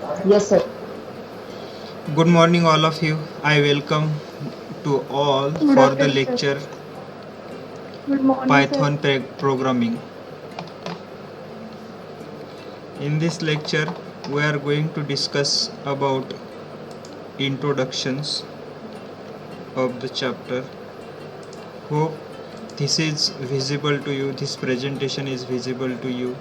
Yes, sir. Good morning, all of you. I welcome to all Good for the afternoon, sir. lecture Good morning, sir. Python Programming. In this lecture, we are going to discuss about introductions of the chapter. Hope this is visible to you. This presentation is visible to you.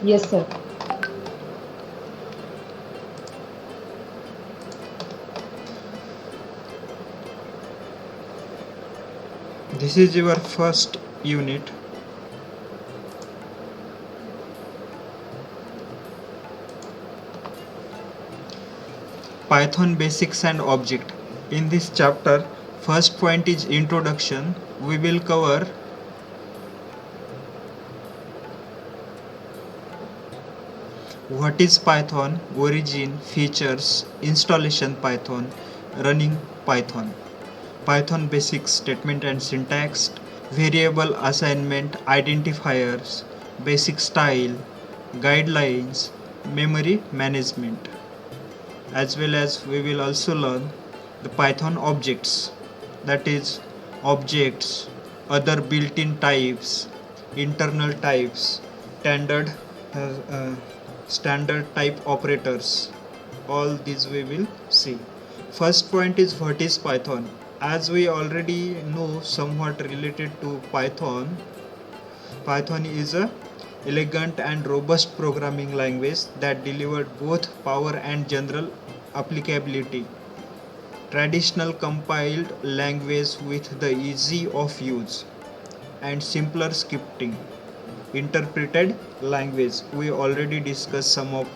Yes, sir. This is your first unit. Python basics and object. In this chapter, first point is introduction. We will cover what is Python, origin, features, installation Python, running Python, Python basics, statement and syntax, variable assignment, identifiers, basic style, guidelines, memory management. As well as we will also learn the Python objects, that is objects, other built-in types, internal types, standard uh, uh, standard type operators. All these we will see. First point is what is Python. As we already know somewhat related to Python, Python is a elegant and robust programming language that delivered both power and general applicability. Traditional compiled language with the easy of use and simpler scripting. Interpreted language, we already discussed some of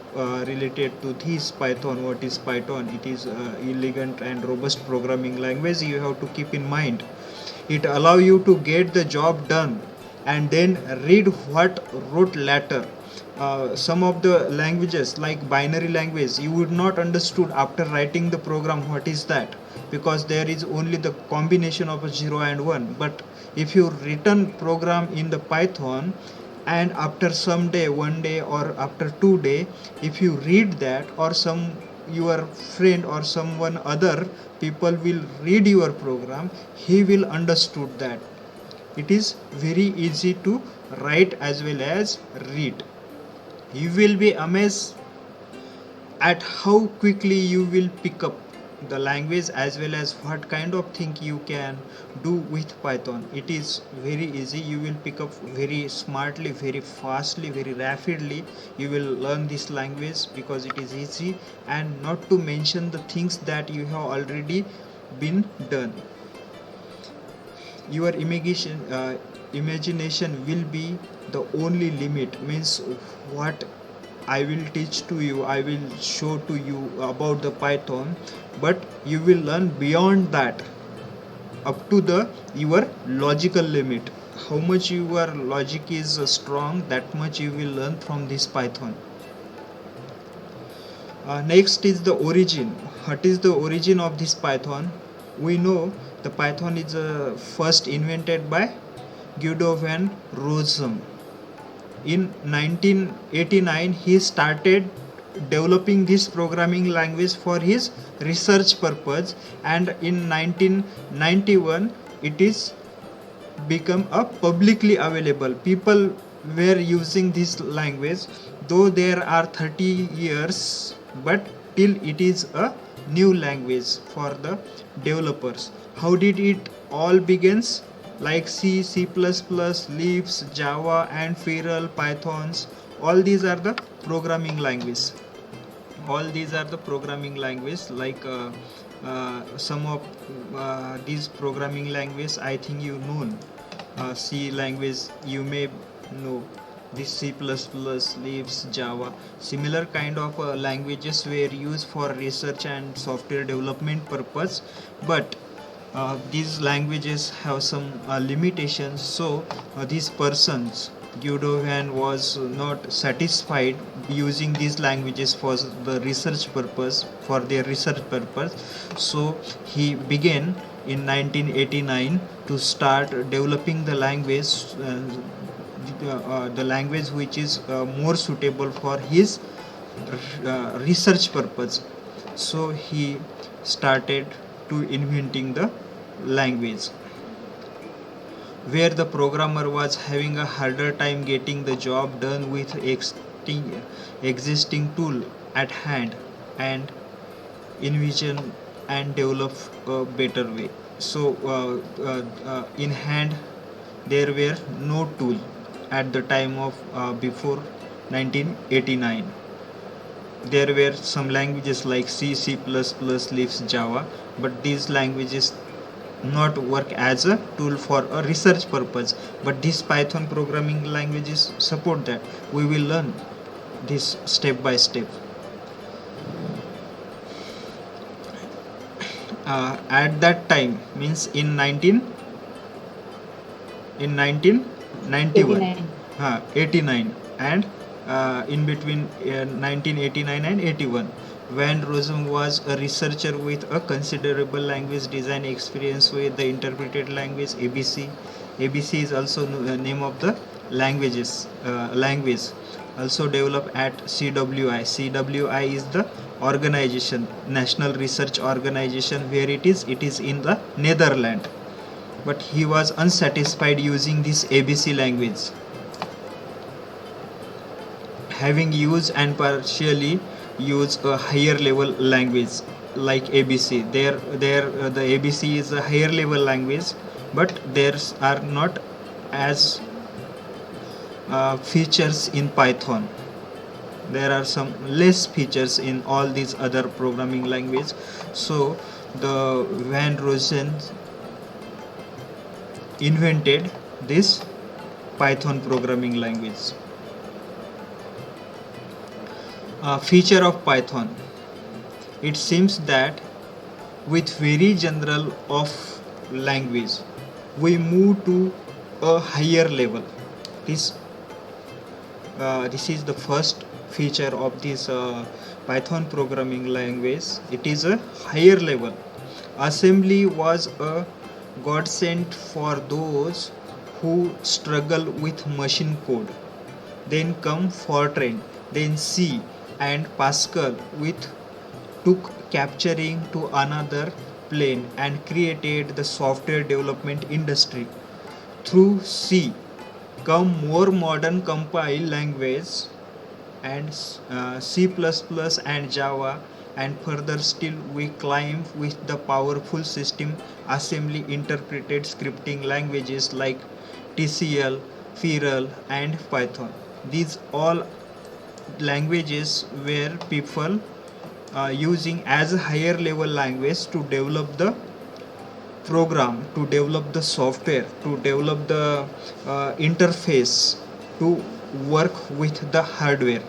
related to this Python. What is Python? It is elegant and robust programming language. You have to keep in mind it allow you to get the job done and then read what wrote later. Some of the languages like binary language you would not understood after writing the program what is that, because there is only the combination of a 0 and 1. But if you written program in the Python, and after some day, one day or after 2 day, if you read that, or some your friend or someone other people will read your program, he will understood that it is very easy to write as well as read. You will be amazed at how quickly you will pick up the language as well as what kind of thing you can do with Python. It is very easy. You will pick up very smartly, very fastly, very rapidly. You will learn this language because it is easy, and not to mention the things that you have already been done. Your imagination will be the only limit. Means what I will teach to you, I will show to you about the Python, but you will learn beyond that, up to the your logical limit. How much your logic is strong, that much you will learn from this Python. Next is the origin. What is the origin of this Python? We know the Python is first invented by Guido van Rossum. In 1989, he started developing this programming language for his research purpose, and in 1991, it is become a publicly available. People were using this language, though there are 30 years, but till it is a new language for the developers. How did it all begins? Like C, C++, Leaves, Java and Feral, Pythons, all these are the programming language. All these are the programming language. Like some of these programming language I think you know. C language you may know, this C++, Leaves, Java, similar kind of languages were used for research and software development purpose. But these languages have some limitations, so these persons Guido van was not satisfied using these languages for the research purpose, for their research purpose. So he began in 1989 to start developing the language. the language which is more suitable for his research purpose. So he started to inventing the language where the programmer was having a harder time getting the job done with existing tool at hand, and envision and develop a better way. So in hand there were no tool at the time of before 1989. There were some languages like C, C++, Lisp, Java, but these languages not work as a tool for a research purpose, but these Python programming languages support that. We will learn this step by step. At that time, means in 1991, 89, and in between 1989 and 81, Van Rossum was a researcher with a considerable language design experience with the interpreted language ABC. ABC is also name of the language also developed at CWI. CWI is the organization, National Research Organization, where it is in the Netherlands. But he was unsatisfied using this ABC language, having used and partially used a higher level language like ABC. The ABC is a higher level language, but there are not as features in Python. There are some less features in all these other programming language. So the Van Rossum invented this Python programming language. Feature of Python. It seems that with very general of language, we move to a higher level. This is the first feature of this Python programming language. It is a higher level. Assembly was a godsend for those who struggle with machine code. Then come Fortran, then C and Pascal with took capturing to another plane and created the software development industry. Through C come more modern compile language and C++ and Java, and further still we climb with the powerful system assembly interpreted scripting languages like TCL, Perl and Python. These all languages where people using as a higher level language to develop the program, to develop the software, to develop the interface, to work with the hardware.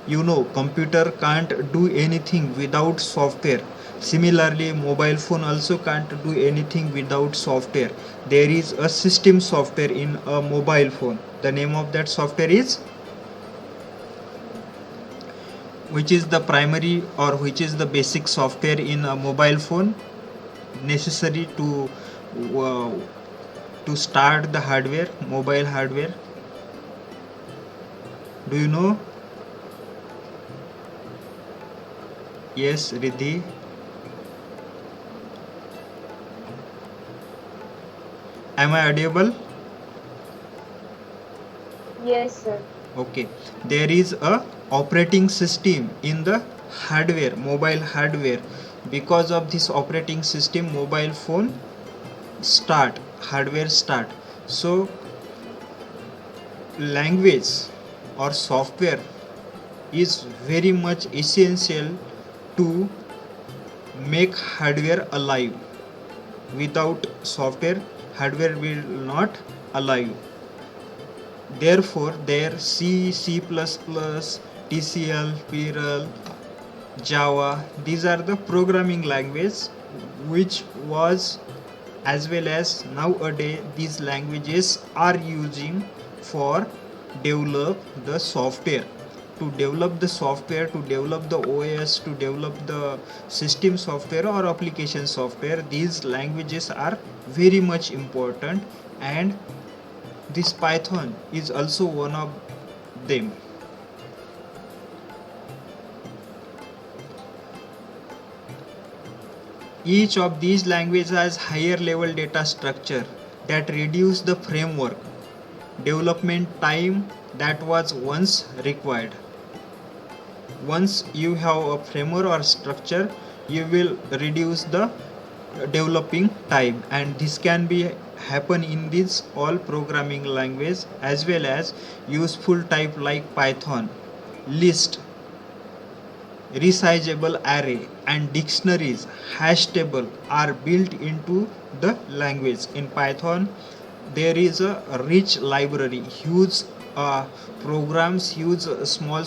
You know, computer can't do anything without software. Similarly, mobile phone also can't do anything without software. There is a system software in a mobile phone. The name of that software is, which is the primary or which is the basic software in a mobile phone necessary to start the hardware, mobile hardware. Do you know? Yes, Riddhi. Am I audible? Yes, sir. Okay. There is a operating system in the hardware, mobile hardware. Because of this operating system, mobile phone start, hardware start. So language or software is very much essential to make hardware alive. Without software, hardware will not alive. Therefore, there C, C++, TCL, Perl, Java, these are the programming language which was, as well as nowadays these languages are using for develop the software. To develop the software, to develop the OS, to develop the system software or application software, these languages are very much important, and This Python is also one of them. Each of these languages has higher level data structure that reduce the framework development time that was once required. Once you have a framework or structure, you will reduce the developing time, and this can be happen in these all programming language as well as useful type like Python, list, resizable array, and dictionaries, hash table are built into the language. In Python there is a rich library, huge programs, huge small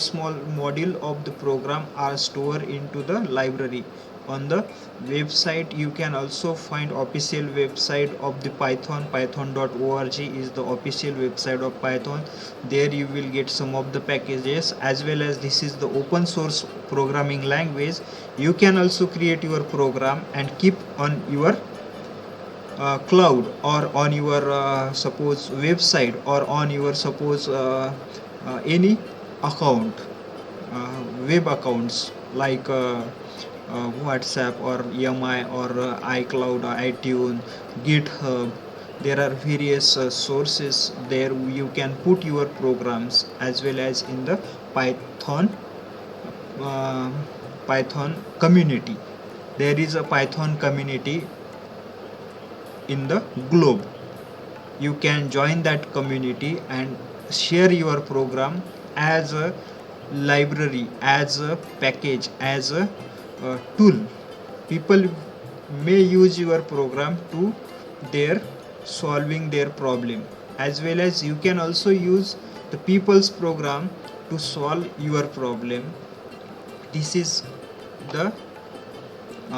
module of the program are stored into the library. On the website you can also find official website of the python.org is the official website of Python. There you will get some of the packages, as well as this is the open source programming language. You can also create your program and keep on your cloud or on your suppose website or on your suppose any account, web accounts like WhatsApp or EMI or iCloud or iTunes, GitHub. There are various sources there you can put your programs, as well as in the Python uh, Python community. There is a Python community in the globe. You can join that community and share your program as a library, as a package, as a tool. People may use your program to their solving their problem, as well as you can also use the people's program to solve your problem. This is the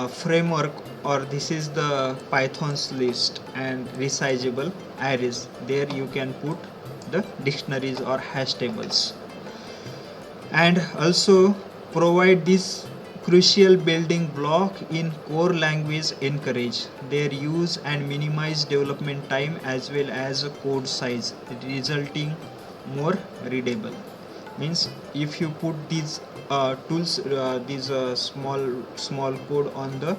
framework, or this is the Python's list and resizable arrays. There you can put the dictionaries or hash tables, and also provide this crucial building block in core language encourage their use and minimize development time as well as code size, resulting more readable. Means if you put these tools, these small code on the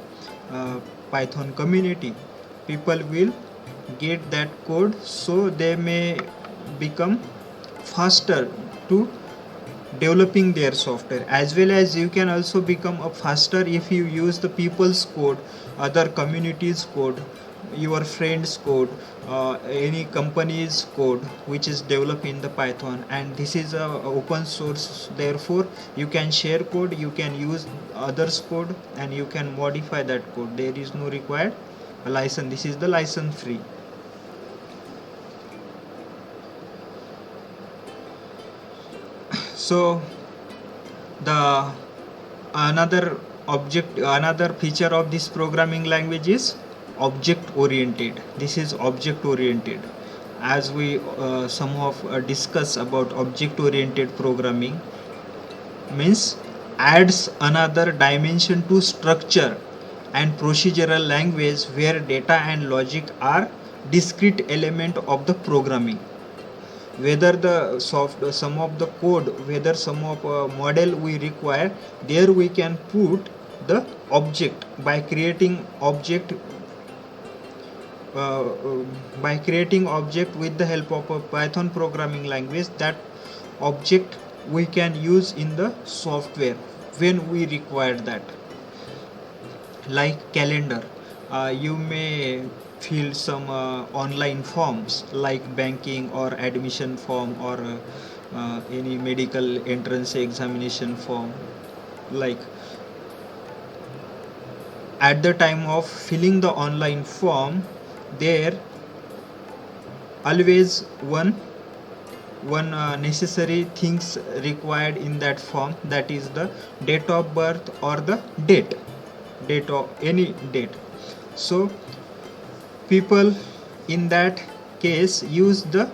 Python community, people will get that code, so they may become faster to developing their software. As well as you can also become a faster if you use the people's code, other communities code, your friends code, any company's code which is developed in the Python, and this is a open source. Therefore you can share code, you can use others code, and you can modify that code. There is no required license. This is the license free. So the another feature of this programming language is object oriented. This is object oriented. As we some of discuss about object oriented programming, means adds another dimension to structure and procedural language where data and logic are discrete element of the programming. Whether the some of the code, whether some of model we require, there we can put the object by creating object with the help of a Python programming language. That object we can use in the software when we require that. Like calendar, you may fill some online forms like banking or admission form, or any medical entrance examination form. Like at the time of filling the online form, there always one necessary things required in that form, that is the date of birth or the date of any date. So people in that case use the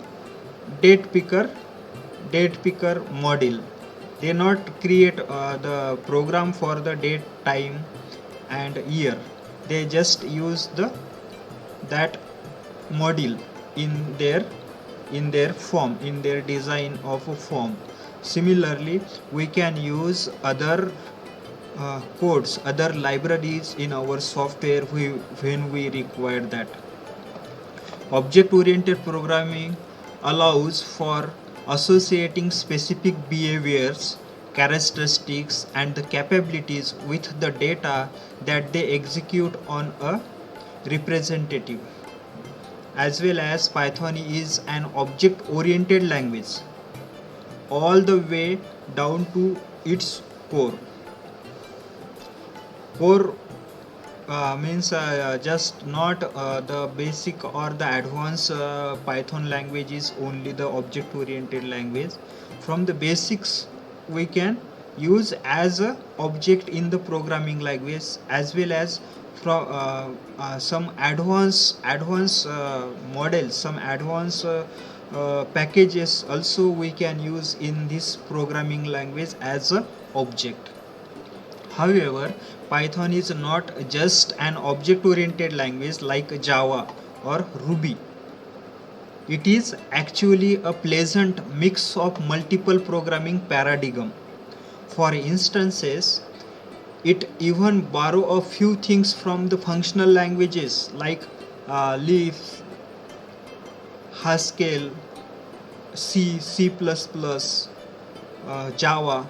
date picker module. They not create the program for the date, time and year. They just use that module in their in their form, in their design of a form. Similarly, we can use other codes, other libraries in our software when we require that. Object oriented programming allows for associating specific behaviors, characteristics, and the capabilities with the data that they execute on a representative. As well as Python is an object oriented language all the way down to its core. Core means just not the basic or the advanced Python language is only the object oriented language. From the basics we can use as a object in the programming language, as well as from some advanced models, some advanced packages also we can use in this programming language as a object. However, Python is not just an object oriented language like Java or Ruby. It is actually a pleasant mix of multiple programming paradigm. For instances, it even borrow a few things from the functional languages like Leaf, Haskell, C, C++, Java.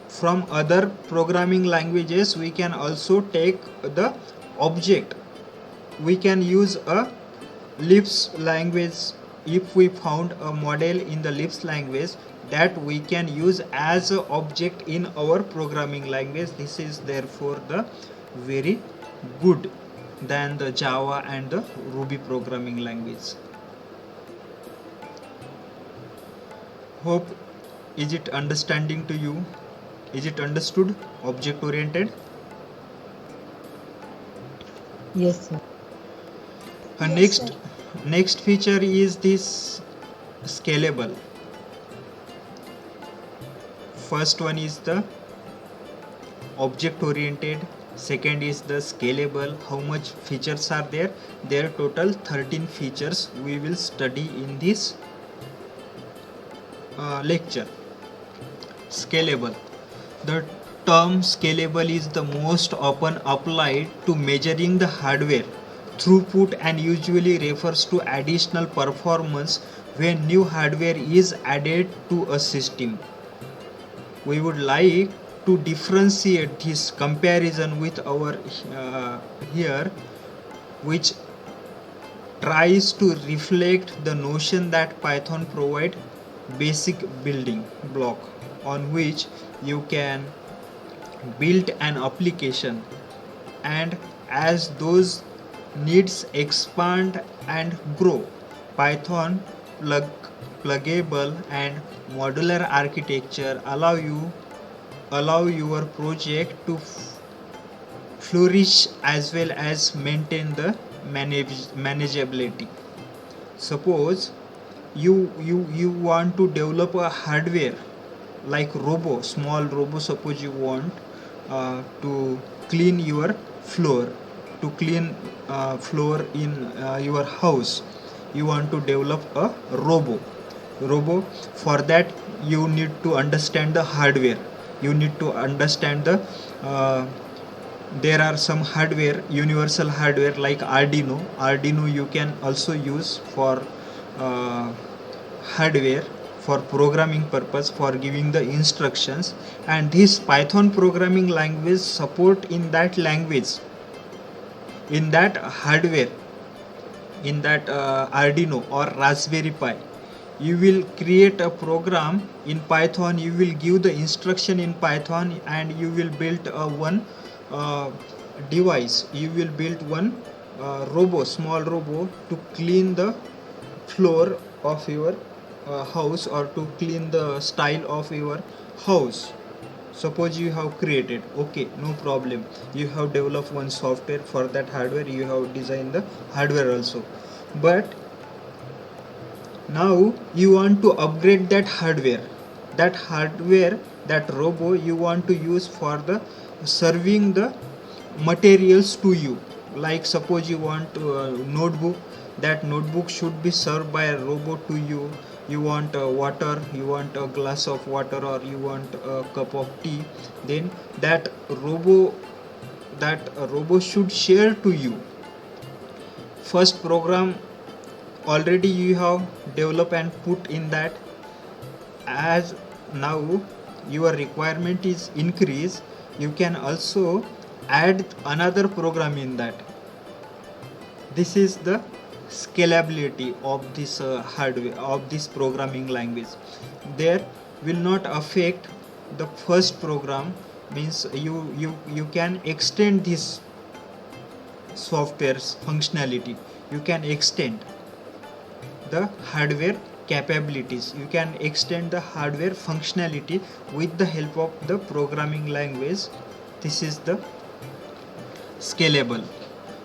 From other programming languages we can also take the object. We can use a Lisp language. If we found a model in the Lisp language, that we can use as an object in our programming language. This is therefore the very good than the Java and the Ruby programming language. Hope, is it understanding to you? Is it understood? Object oriented? Yes, sir. Next feature is this scalable. First one is the object oriented, second is the scalable. How much features are there? There are total 13 features we will study in this lecture. Scalable. The term scalable is the most often applied to measuring the hardware throughput and usually refers to additional performance when new hardware is added to a system. We would like to differentiate this comparison with our here, which tries to reflect the notion that Python provides basic building block on which you can build an application, and as those needs expand and grow, Python pluggable and modular architecture allow your project to flourish as well as maintain the manageability. Suppose you want to develop a hardware like small robo. Suppose you want to clean your floor, in your house. You want to develop a robo. For that you need to understand the hardware. You need to understand the there are some hardware, universal hardware like Arduino you can also use for hardware for programming purpose, for giving the instructions. And this Python programming language support in that language, in that hardware, in that Arduino or Raspberry Pi. You will create a program in Python, you will give the instruction in Python, and you will build one device. You will build one small robo to clean the floor of your house, or to clean the style of your house. Suppose you have created, okay, no problem, you have developed one software for that hardware, you have designed the hardware also, but now you want to upgrade that hardware, that robo you want to use for the serving the materials to you. Like suppose you want a notebook, that notebook should be served by a robot to you. you want water, you want a glass of water, or you want a cup of tea, then that robo should share to you. First program already you have developed and put in that. As now your requirement is increased, you can also add another program in that. This is the scalability of this hardware, of this programming language. There will not affect the first program, means you can extend this software's functionality, you can extend the hardware capabilities, you can extend the hardware functionality with the help of the programming language. This is the scalable.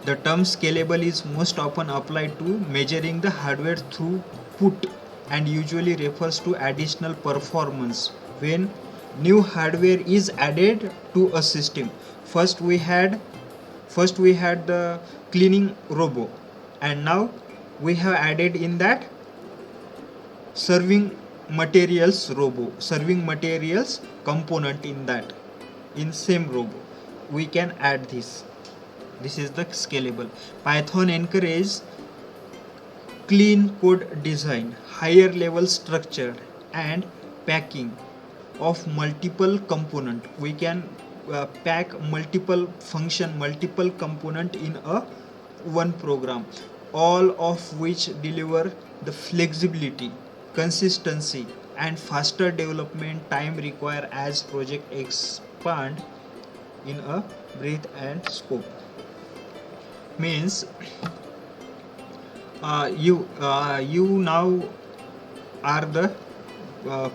The term scalable is most often applied to measuring the hardware throughput and usually refers to additional performance when new hardware is added to a system. First we had the cleaning robo, and now we have added in that serving materials component in that, in same robo we can add this. This is the scalable. Python encourages clean code design, higher level structure and packing of multiple component. We can pack multiple function, multiple component in a one program, all of which deliver the flexibility, consistency and faster development time required as project expand in a breadth and scope. Means you now are the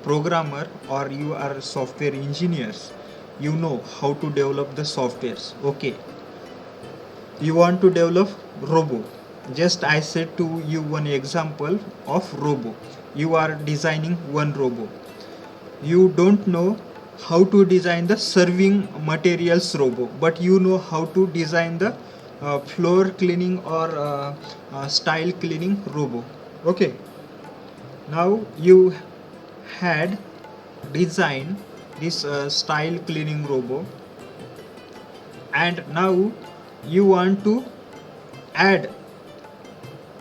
programmer, or you are software engineers, you know how to develop the softwares. Okay, you want to develop robo. Just I said to you one example of robo. You are designing one robo, you don't know how to design the serving materials robo, but you know how to design the floor cleaning or style cleaning robo. Okay, now you had designed this style cleaning robo, and now you want to add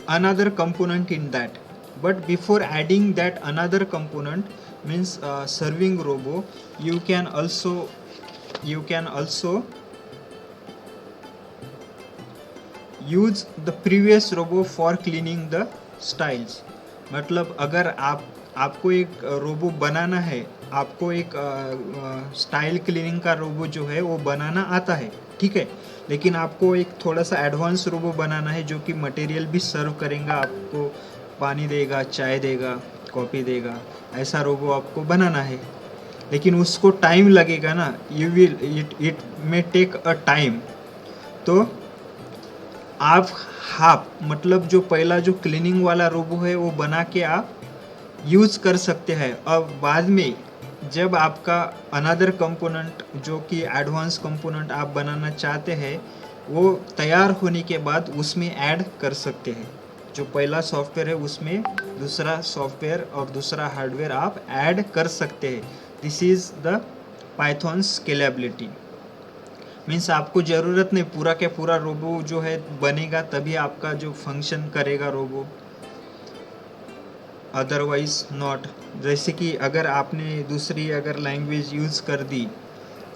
another component in that. But before adding that another component, means serving robo, you can also use the previous robo for cleaning the styles. मतलब अगर आपको एक robo बनाना है, आपको एक style cleaning का robo जो है वो बनाना आता है, ठीक है, लेकिन आपको एक थोड़ा सा एडवांस रोबो बनाना है जो कि मटेरियल भी सर्व करेगा, आपको पानी देगा, चाय देगा, कॉफ़ी देगा, ऐसा रोबो आपको बनाना है, लेकिन उसको टाइम लगेगा ना, it may take a time. तो आप मतलब जो पहला जो क्लीनिंग वाला रोबो है वो बना के आप यूज़ कर सकते हैं. अब बाद में जब आपका अनदर कंपोनेंट जो कि एडवांस कंपोनेंट आप बनाना चाहते हैं, वो तैयार होने के बाद उसमें ऐड कर सकते हैं. जो पहला सॉफ्टवेयर है उसमें दूसरा सॉफ्टवेयर और दूसरा हार्डवेयर आप ऐड कर सकते हैं. This is the Python scalability. Means आपको ज़रूरत नहीं पूरा के पूरा रोबो जो है बनेगा तभी आपका जो फंक्शन करेगा रोबो, अदरवाइज नॉट. जैसे कि अगर आपने दूसरी अगर लैंग्वेज यूज़ कर दी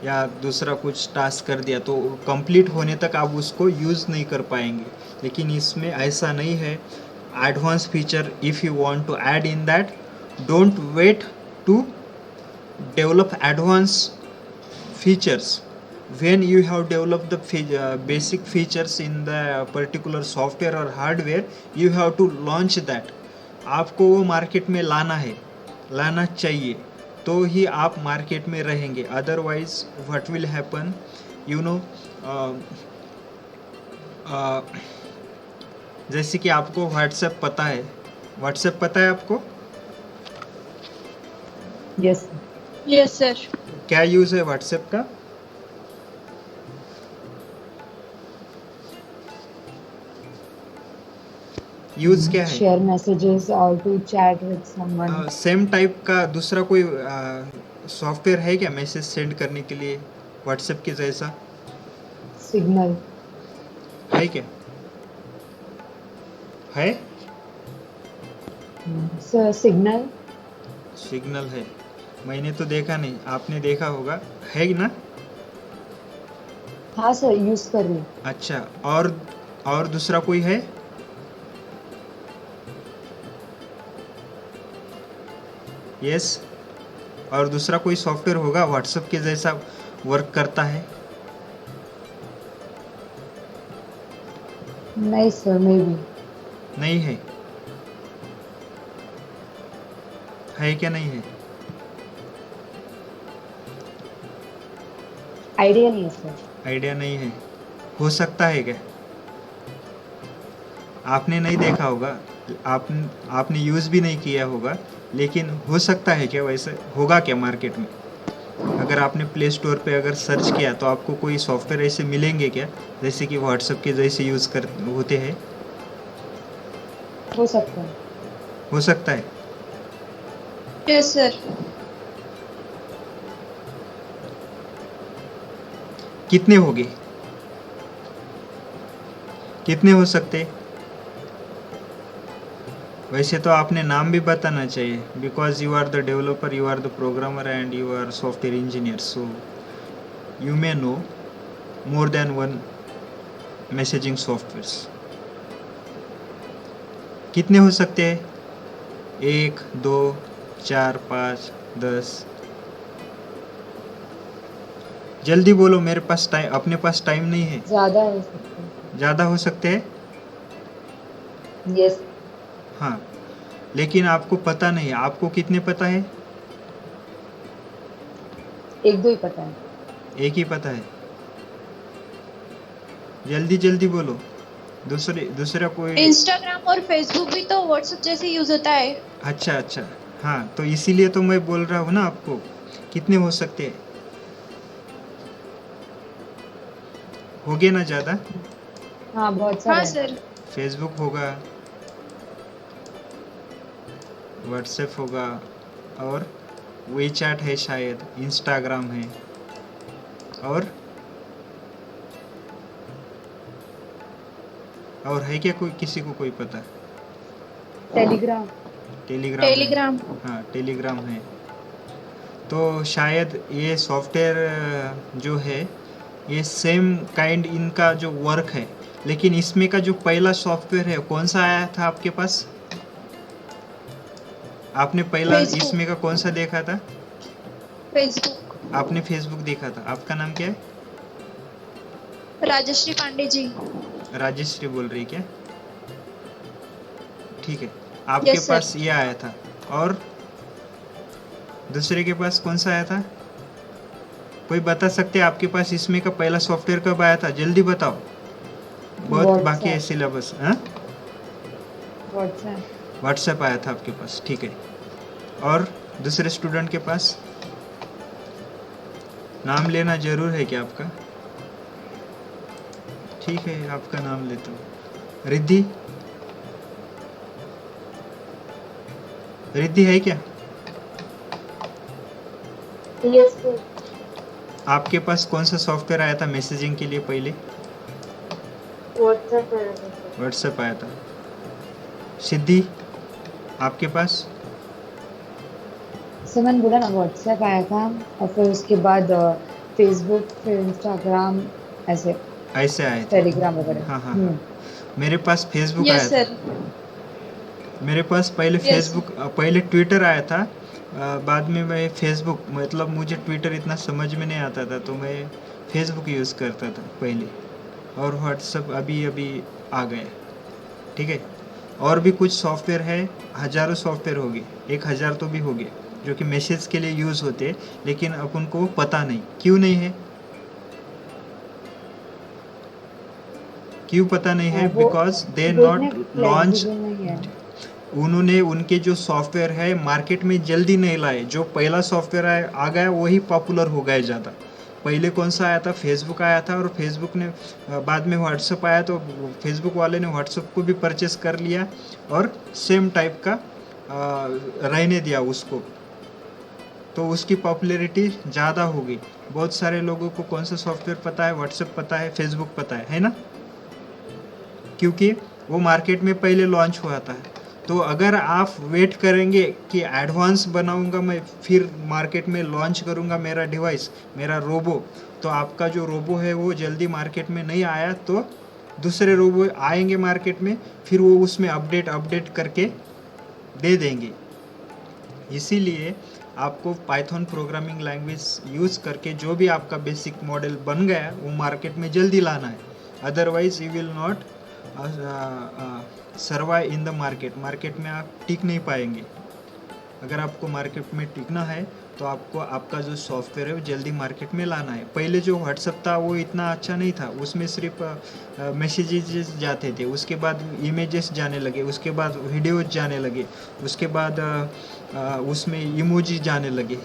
या दूसरा कुछ टास्क कर दिया तो कंप्लीट होने तक आप उसको यूज़ नहीं कर पाएंगे, लेकिन इसमें ऐसा नहीं है. Advance feature if you want to add in that, don't wait to develop advance features. When you have developed the basic features in the particular software or hardware, you have to launch that. आपको वो market में लाना चाहिए, तो ही आप market में रहेंगे. Otherwise what will happen, you know, जैसे कि आपको व्हाट्सएप पता है आपको? Yes sir. क्या यूज़ है व्हाट्सएप का? यूज क्या है? Share messages or to chat with someone. Same type का दूसरा कोई सॉफ्टवेयर है क्या मैसेज सेंड करने के लिए व्हाट्सएप के जैसा? Signal. है क्या? है? So signal. सिग्नल है, मैंने तो देखा नहीं, आपने देखा होगा, है ना? हाँ सर, यूज कर रही हूँ. अच्छा, और दूसरा कोई है? यस, और दूसरा कोई सॉफ्टवेयर होगा व्हाट्सएप के जैसा वर्क करता है? नहीं सर, मे बी. नहीं है? है क्या नहीं है? आइडिया नहीं है सर. आइडिया नहीं है, हो सकता है क्या? आपने नहीं देखा होगा, आपने यूज़ भी नहीं किया होगा, लेकिन हो सकता है क्या वैसे? होगा क्या मार्केट में? अगर आपने प्ले स्टोर पे अगर सर्च किया तो आपको कोई सॉफ्टवेयर ऐसे मिलेंगे क्या जैसे कि व्हाट्सएप के जैसे यूज़ कर होते हैं? हो सकता है. हो सकता है. Yes sir. कितने होंगे? कितने हो सकते? वैसे तो आपने नाम भी बताना चाहिए, because you are the developer, you are the programmer and you are software engineer, so you may know more than one messaging softwares. कितने हो सकते हैं? 1, 2, 4, 5, 10? जल्दी बोलो, मेरे पास टाइम, अपने पास टाइम नहीं है. ज्यादा हो सकता है. ज़्यादा हो सकते हैं? यस. हाँ, लेकिन आपको पता नहीं है. आपको कितने पता है? एक दो ही पता है. एक ही पता है. जल्दी जल्दी बोलो. दूसरा कोई? इंस्टाग्राम और फेसबुक भी तो व्हाट्सएप जैसे यूज होता है. अच्छा अच्छा, हाँ, तो इसीलिए तो मैं बोल रहा हूँ ना आपको. कितने हो सकते हैं? होगे ना ज़्यादा? हाँ, बहुत सारे हाँ हैं. सर. फेसबुक होगा, व्हाट्सएप होगा, और वी चैट है शायद, इंस्टाग्राम है, और है क्या कोई, किसी को कोई पता? टेलीग्राम. टेलीग्राम है. टेलीग्राम. हाँ, टेलीग्राम है. तो शायद ये सॉफ्टवेयर जो है ये सेम काइंड इनका जो वर्क है, लेकिन इसमें का जो पहला सॉफ्टवेयर है कौन सा आया था आपके पास? आपने पहला Facebook. इसमें का कौन सा देखा था? फेसबुक. आपने फेसबुक देखा था. आपका नाम क्या है? राजश्री पांडे जी. राजेश्री बोल रही क्या? ठीक है, आपके Yes, sir. पास ये आया था, और दूसरे के पास कौन सा आया था? कोई बता सकते हैं आपके पास इसमें का पहला सॉफ्टवेयर कब आया था? जल्दी बताओ, बहुत WhatsApp. बाकी है सिलेबस. हाँ, व्हाट्सएप. व्हाट्सएप आया था आपके पास, ठीक है. और दूसरे स्टूडेंट के पास नाम लेना जरूर है क्या आपका? ठीक है, आपका नाम लेता हूँ. रिद्धि, रिद्धि है क्या? Yes sir. आपके पास कौन सा सॉफ्टवेयर आया था मैसेजिंग के लिए पहले? व्हाट्सएप. व्हाट्सएप आया था. सिद्धि, आपके पास? सर मैंने बोला ना, व्हाट्सएप आया था और फिर उसके बाद फेसबुक, फिर इंस्टाग्राम, ऐसे ऐसे आए थे. टेलीग्राम वगैरह. हाँ हाँ हाँ. मेरे पास फेसबुक आया यस था. सर. मेरे पास पहले Yes. फेसबुक, पहले ट्विटर आया था. बाद में मैं फेसबुक, मतलब मुझे ट्विटर इतना समझ में नहीं आता था, तो मैं फेसबुक यूज़ करता था पहले, और व्हाट्सएप अभी अभी आ गया. ठीक है, और भी कुछ सॉफ्टवेयर है, हज़ारों सॉफ्टवेयर हो गए, 1000 तो भी हो गए, जो कि मैसेज के लिए यूज़ होते हैं, लेकिन अपन को पता नहीं. क्यों नहीं है? क्यों पता नहीं है? Because they not launch. उन्होंने उनके जो सॉफ्टवेयर है मार्केट में जल्दी नहीं लाए. जो पहला सॉफ्टवेयर आ गया वही पॉपुलर हो गया ज़्यादा, पहले कौन सा आया था, फेसबुक आया था, और फेसबुक ने बाद में व्हाट्सअप आया, तो फेसबुक वाले ने व्हाट्सअप को भी परचेस कर लिया और सेम टाइप का रहने दिया उसको, तो उसकी पॉपुलैरिटी ज़्यादा हो गई। बहुत सारे लोगों को कौन सा सॉफ्टवेयर पता है, व्हाट्सएप पता है, फेसबुक पता है ना, क्योंकि वो मार्केट में पहले लॉन्च हुआ था। तो अगर आप वेट करेंगे कि एडवांस बनाऊंगा मैं, फिर मार्केट में लॉन्च करूंगा मेरा डिवाइस, मेरा रोबो, तो आपका जो रोबो है वो जल्दी मार्केट में नहीं आया, तो दूसरे रोबो आएंगे मार्केट में, फिर वो उसमें अपडेट करके दे देंगे। इसीलिए आपको पाइथन प्रोग्रामिंग लैंग्वेज यूज़ करके जो भी आपका बेसिक मॉडल बन गया वो मार्केट में जल्दी लाना है, otherwise you will not survive in the market में आप टिक नहीं पाएंगे। अगर आपको मार्केट में टिकना है तो आपको आपका जो सॉफ्टवेयर है वो जल्दी मार्केट में लाना है। पहले जो व्हाट्सअप था वो इतना अच्छा नहीं था, उसमें सिर्फ मैसेजेस जाते थे, उसके बाद इमेजेस जाने लगे, उसके बाद वीडियोज जाने लगे, उसके बाद उसमें इमोजी जाने लगे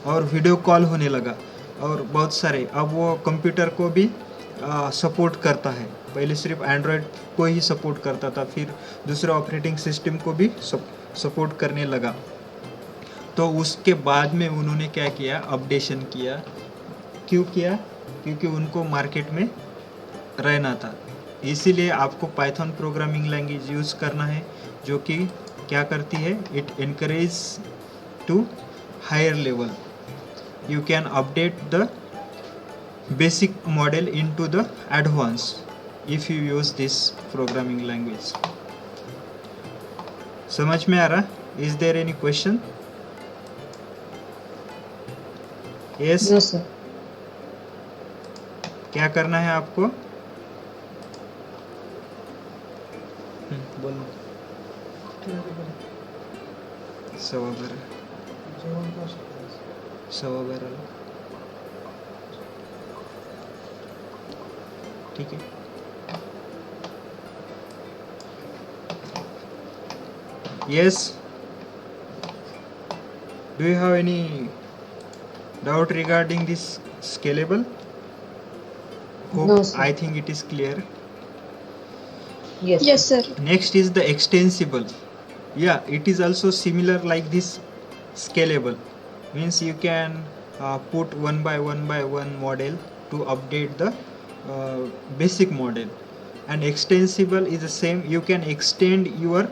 और वीडियो कॉल होने लगा और बहुत सारे। अब वो कंप्यूटर को भी सपोर्ट करता है, पहले सिर्फ एंड्रॉयड को ही सपोर्ट करता था, फिर दूसरे ऑपरेटिंग सिस्टम को भी सपोर्ट करने लगा। तो उसके बाद में उन्होंने क्या किया, अपडेशन किया। क्यों किया? क्योंकि उनको मार्केट में रहना था। इसीलिए आपको पाइथन प्रोग्रामिंग लैंग्वेज यूज़ करना है, जो कि क्या करती है, it encourage to higher level. You can update the basic model into the advance if you use this programming language. समझ में आ रहा? Is there any question? Yes. No sir. क्या करना है आपको? बोलो। सवा बारह। ठीक है। Yes. Do you have any doubt regarding this scalable? Hope, No, sir. I think it is clear. Yes. Yes, sir. Next is the extensible. Yeah, it is also similar like this scalable. Means you can put one by one model to update the basic model. And extensible is the same. You can extend your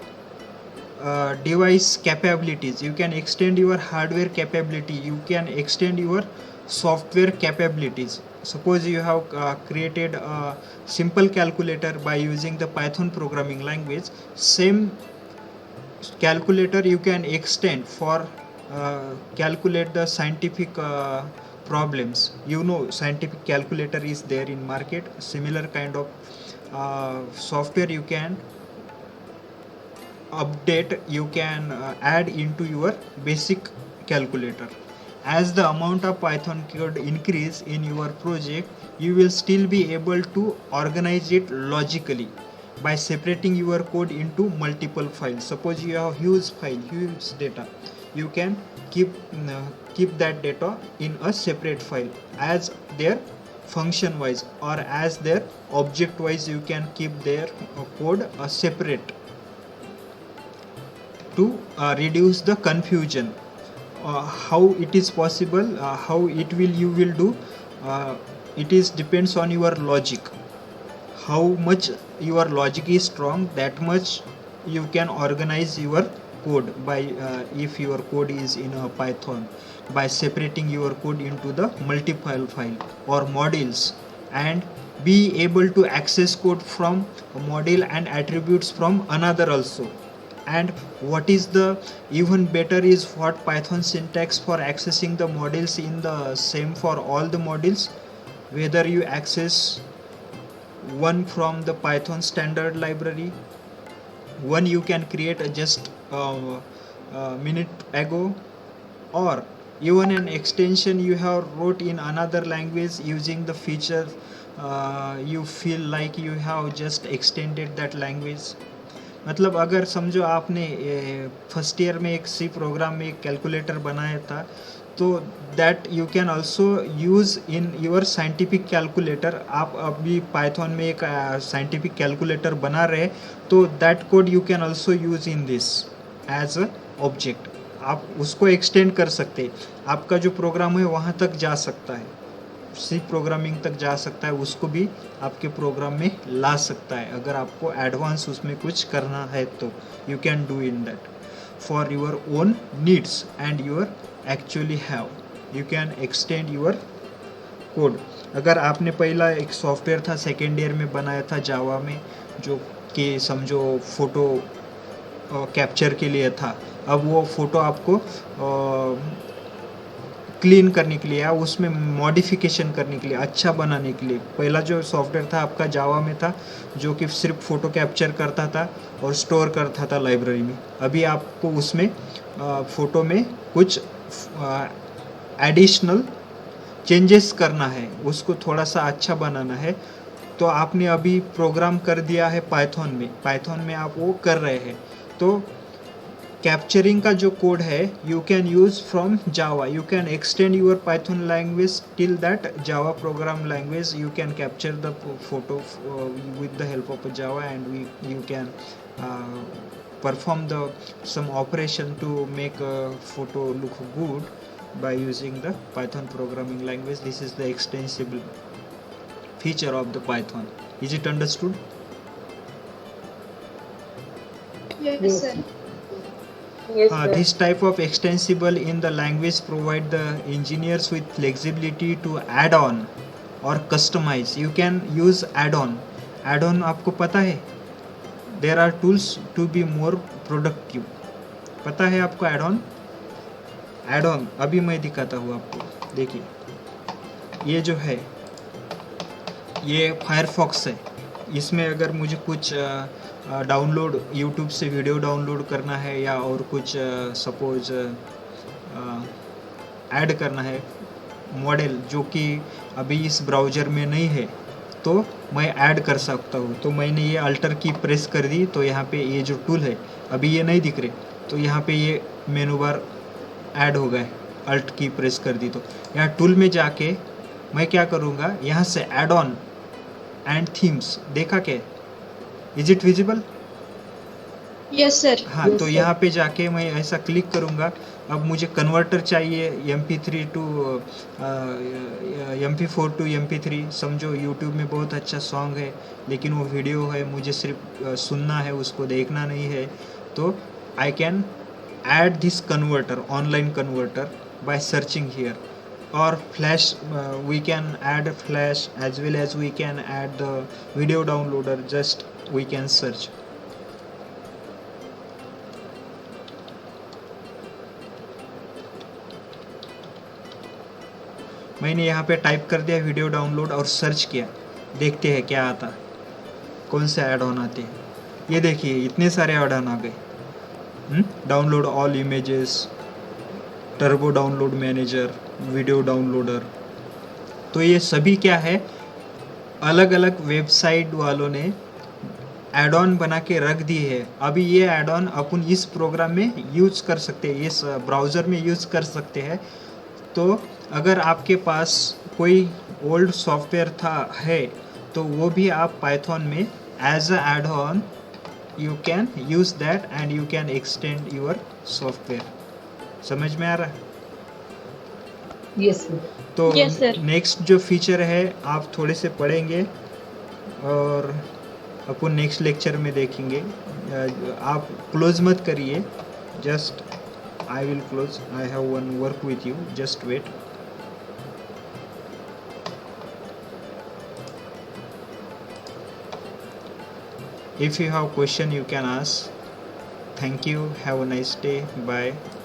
device capabilities, you can extend your hardware capability, you can extend your software capabilities. Suppose you have created a simple calculator by using the Python programming language, same calculator you can extend for calculate the scientific problems. You know, scientific calculator is there in market. Similar kind of software you can update, you can add into your basic calculator. As the amount of Python code increase in your project, you will still be able to organize it logically by separating your code into multiple files. Suppose you have huge file, huge data, you can keep that data in a separate file as their function wise, or as their object wise. You can keep their code separate to reduce the confusion. How it is possible, how it will you will do, it is depends on your logic. How much your logic is strong, that much you can organize your code by if your code is in a Python, by separating your code into the multiple file or modules, and be able to access code from a module and attributes from another also. And what is the even better is what Python syntax for accessing the modules in the same for all the modules, whether you access one from the Python standard library, one you can create just a minute ago, or even an extension you have wrote in another language using the feature you feel like you have just extended that language. मतलब अगर समझो आपने first year में एक C program में एक calculator बनाया था, तो that you can also use in your scientific calculator. आप अभी पाइथन में एक साइंटिफिक कैलकुलेटर बना रहे, तो that code you can also use in this as a object. आप उसको एक्सटेंड कर सकते, आपका जो प्रोग्राम है वहाँ तक जा सकता है, सी प्रोग्रामिंग तक जा सकता है, उसको भी आपके प्रोग्राम में ला सकता है. अगर आपको एडवांस उसमें कुछ करना है तो you can do in that for your own needs and your actually have. You can extend your code. अगर आपने पहला एक सॉफ्टवेयर था सेकेंड ईयर में बनाया था जावा में, जो कि समझो फोटो कैप्चर के लिए था, अब वो फोटो आपको क्लीन करने के लिए या उसमें मॉडिफिकेशन करने के लिए, अच्छा बनाने के लिए, पहला जो सॉफ्टवेयर था आपका जावा में था, जो कि सिर्फ फ़ोटो कैप्चर करता था और स्टोर करता था लाइब्रेरी में. अभी आपको उसमें फ़ोटो में कुछ एडिशनल चेंजेस करना है, उसको थोड़ा सा अच्छा बनाना है, तो आपने अभी प्रोग्राम कर दिया है पाइथन में आप वो कर रहे हैं. तो कैप्चरिंग का जो कोड है you can use from Java. You can extend your Python language till that Java program language. You can capture the photo with the help of Java, and you can perform some operation to make a photo look good by using the Python programming language. This is the extensible feature of the Python. Is it understood? Yes, sir. Yes, sir. This type of extensible in the language provide the engineers with flexibility to add on or customize. You can use add-on. Add-on आपको पता है? There are tools to be more productive. पता है आपको add-on? Add-on अभी मैं दिखाता हूँ आपको. देखिए, ये जो है, ये फायरफॉक्स है. इसमें अगर मुझे कुछ डाउनलोड यूट्यूब से वीडियो डाउनलोड करना है या और कुछ सपोज ऐड करना है मॉडल जो कि अभी इस ब्राउज़र में नहीं है, तो मैं ऐड कर सकता हूँ. तो मैंने ये अल्टर की प्रेस कर दी, तो यहाँ पे ये जो टूल है अभी ये नहीं दिख रहे, तो यहाँ पे ये मेनू बार ऐड हो गए. अल्ट की प्रेस कर दी, तो यहाँ टूल में जाके मैं क्या करूँगा, यहाँ से ऐड ऑन एंड थीम्स देखा क्या? Is it visible? Yes, sir. हाँ, Yes, तो sir. यहाँ पे जाके मैं ऐसा क्लिक करूँगा. अब मुझे कन्वर्टर चाहिए MP3 to MP4 to MP3. समझो यूट्यूब में बहुत अच्छा सॉन्ग है, लेकिन वो वीडियो है, मुझे सिर्फ सुनना है, उसको देखना नहीं है. तो I can add this converter, online converter, by searching here. और flash, we can add flash as well as we can add the video downloader. Just we can search. मैंने यहाँ पे टाइप कर दिया वीडियो डाउनलोड और search किया, देखते हैं क्या आता, कौन से ऐड ऑन आते हैं. ये देखिए इतने सारे ऐड ऑन आ गए. Download all images, turbo download manager, video downloader. तो ये सभी क्या है, अलग अलग वेबसाइट वालों ने एड ऑन बना के रख दी है. अभी ये एड ऑन अपन इस प्रोग्राम में यूज़ कर सकते हैं, इस ब्राउज़र में यूज़ कर सकते हैं. तो अगर आपके पास कोई ओल्ड सॉफ्टवेयर है, तो वो भी आप पाइथन में as a add on you can use that and you can extend your software. समझ में आ रहा है? Yes, sir. तो Yes, sir. नेक्स्ट जो फीचर है आप थोड़े से पढ़ेंगे और अपन नेक्स्ट लेक्चर में देखेंगे. आप क्लोज मत करिए, just I will close. I have one work with you, just wait. If you have question you can ask. Thank you. Have a nice day. Bye.